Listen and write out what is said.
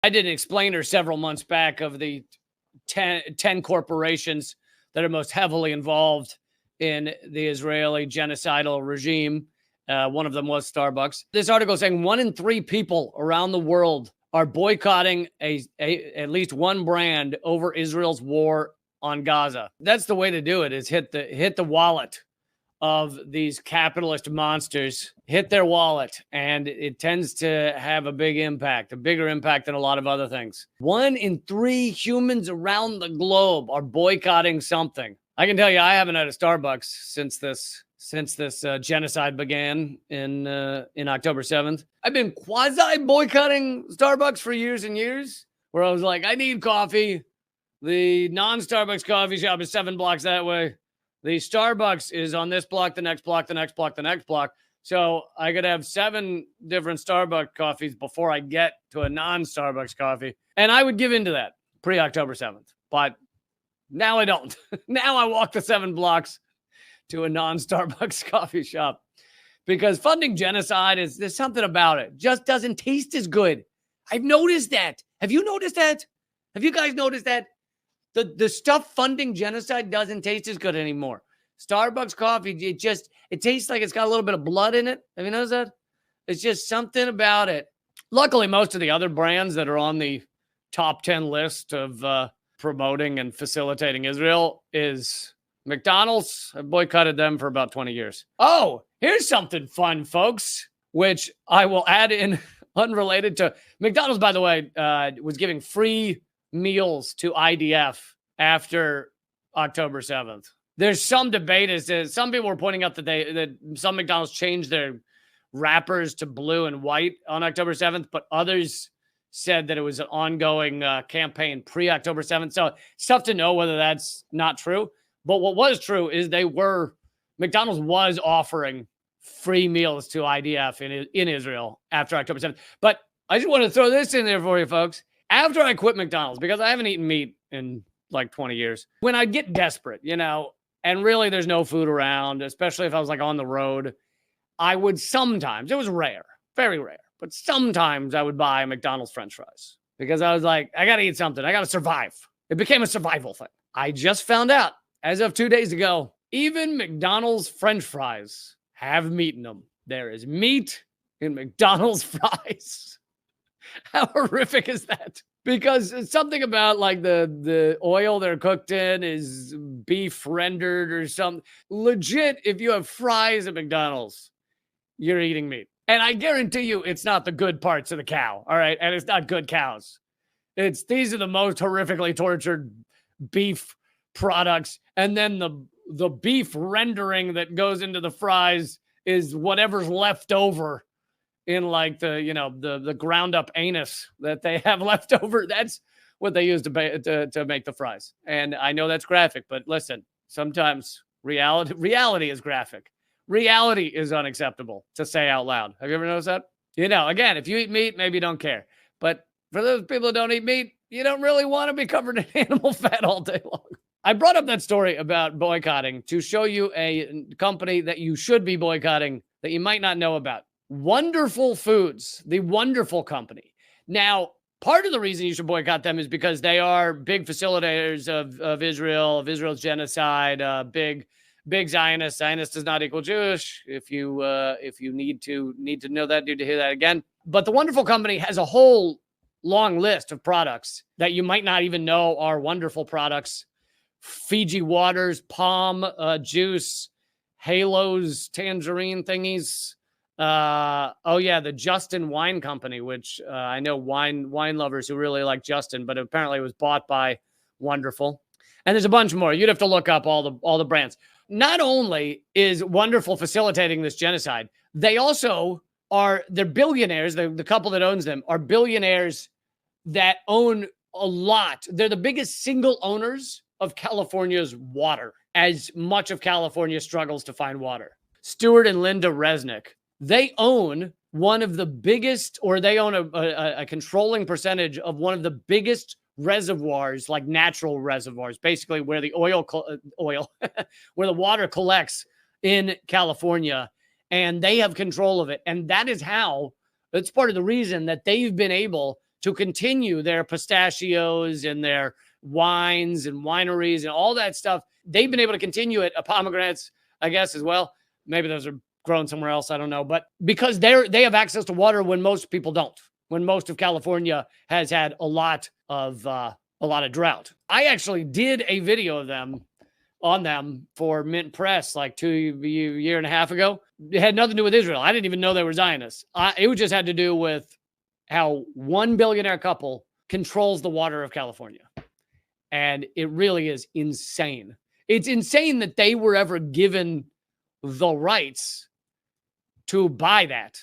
I did an explainer several months back of the 10 corporations that are most heavily involved in the Israeli genocidal regime. One of them was Starbucks. This article is saying 1 in 3 people around the world are boycotting at least one brand over Israel's war on Gaza. That's the way to do it, is hit the wallet of these capitalist monsters, hit their wallet, and it tends to have a big impact, a bigger impact than a lot of other things. 1 in 3 humans around the globe are boycotting something. I can tell you, I haven't had a Starbucks since this genocide began in October 7th. I've been quasi boycotting Starbucks for years and years, where I was like, I need coffee. The non-Starbucks coffee shop is 7 blocks that way. The Starbucks is on this block, the next block, the next block, the next block. So I could have 7 different Starbucks coffees before I get to a non-Starbucks coffee. And I would give into that pre-October 7th. But now I don't. Now I walk the 7 blocks to a non-Starbucks coffee shop. Because funding genocide, there's something about it. Just doesn't taste as good. I've noticed that. Have you noticed that? Have you guys noticed that? The stuff funding genocide doesn't taste as good anymore. Starbucks coffee, it tastes like it's got a little bit of blood in it. Have you noticed that? It's just something about it. Luckily, most of the other brands that are on the top 10 list of promoting and facilitating Israel is McDonald's. I've boycotted them for about 20 years. Oh, here's something fun, folks, which I will add in unrelated to McDonald's, by the way, was giving free meals to IDF after October 7th. There's some debate as to some people were pointing out that some McDonald's changed their wrappers to blue and white on October 7th, but others said that it was an ongoing campaign pre-October 7th. So it's tough to know whether that's not true. But what was true is McDonald's was offering free meals to IDF in Israel after October 7th. But I just want to throw this in there for you folks. After I quit McDonald's, because I haven't eaten meat in like 20 years, when I get desperate, and really there's no food around, especially if I was like on the road, I would sometimes, it was rare, very rare, but sometimes I would buy McDonald's French fries because I was like, I got to eat something. I got to survive. It became a survival thing. I just found out as of 2 days ago, even McDonald's French fries have meat in them. There is meat in McDonald's fries. How horrific is that? Because it's something about like the oil they're cooked in is beef rendered or something. Legit, if you have fries at McDonald's, you're eating meat. And I guarantee you it's not the good parts of the cow, all right? And it's not good cows. These are the most horrifically tortured beef products. And then the beef rendering that goes into the fries is whatever's left over in like the ground up anus that they have left over. That's what they use to make the fries. And I know that's graphic, but listen, sometimes reality is graphic. Reality is unacceptable to say out loud. Have you ever noticed that? Again, if you eat meat, maybe you don't care. But for those people who don't eat meat, you don't really want to be covered in animal fat all day long. I brought up that story about boycotting to show you a company that you should be boycotting that you might not know about. Wonderful Foods, the wonderful company. Now, part of the reason you should boycott them is because they are big facilitators of Israel's genocide, big Zionist. Zionist does not equal Jewish. If you need to know that, need to hear that again. But the wonderful company has a whole long list of products that you might not even know are wonderful products. Fiji waters, palm juice, Halos, tangerine thingies. The Justin Wine Company, which I know wine lovers who really like Justin, but apparently it was bought by Wonderful. And there's a bunch more. You'd have to look up all the brands. Not only is Wonderful facilitating this genocide, they also they're billionaires. The couple that owns them are billionaires that own a lot. They're the biggest single owners of California's water, as much of California struggles to find water. Stuart and Linda Resnick, they own one of the biggest, or they own a controlling percentage of one of the biggest reservoirs, like natural reservoirs, basically where the where the water collects in California, and they have control of it. And that's part of the reason that they've been able to continue their pistachios and their wines and wineries and all that stuff. They've been able to continue it. Pomegranates, I guess, as well. Maybe those are grown somewhere else. I don't know. But because they have access to water when most people don't, when most of California has had a lot of drought. I actually did a video of them on them for Mint Press like year and a half ago. It had nothing to do with Israel. I didn't even know they were Zionists. It just had to do with how one billionaire couple controls the water of California. And it really is insane. It's insane that they were ever given the rights to buy that.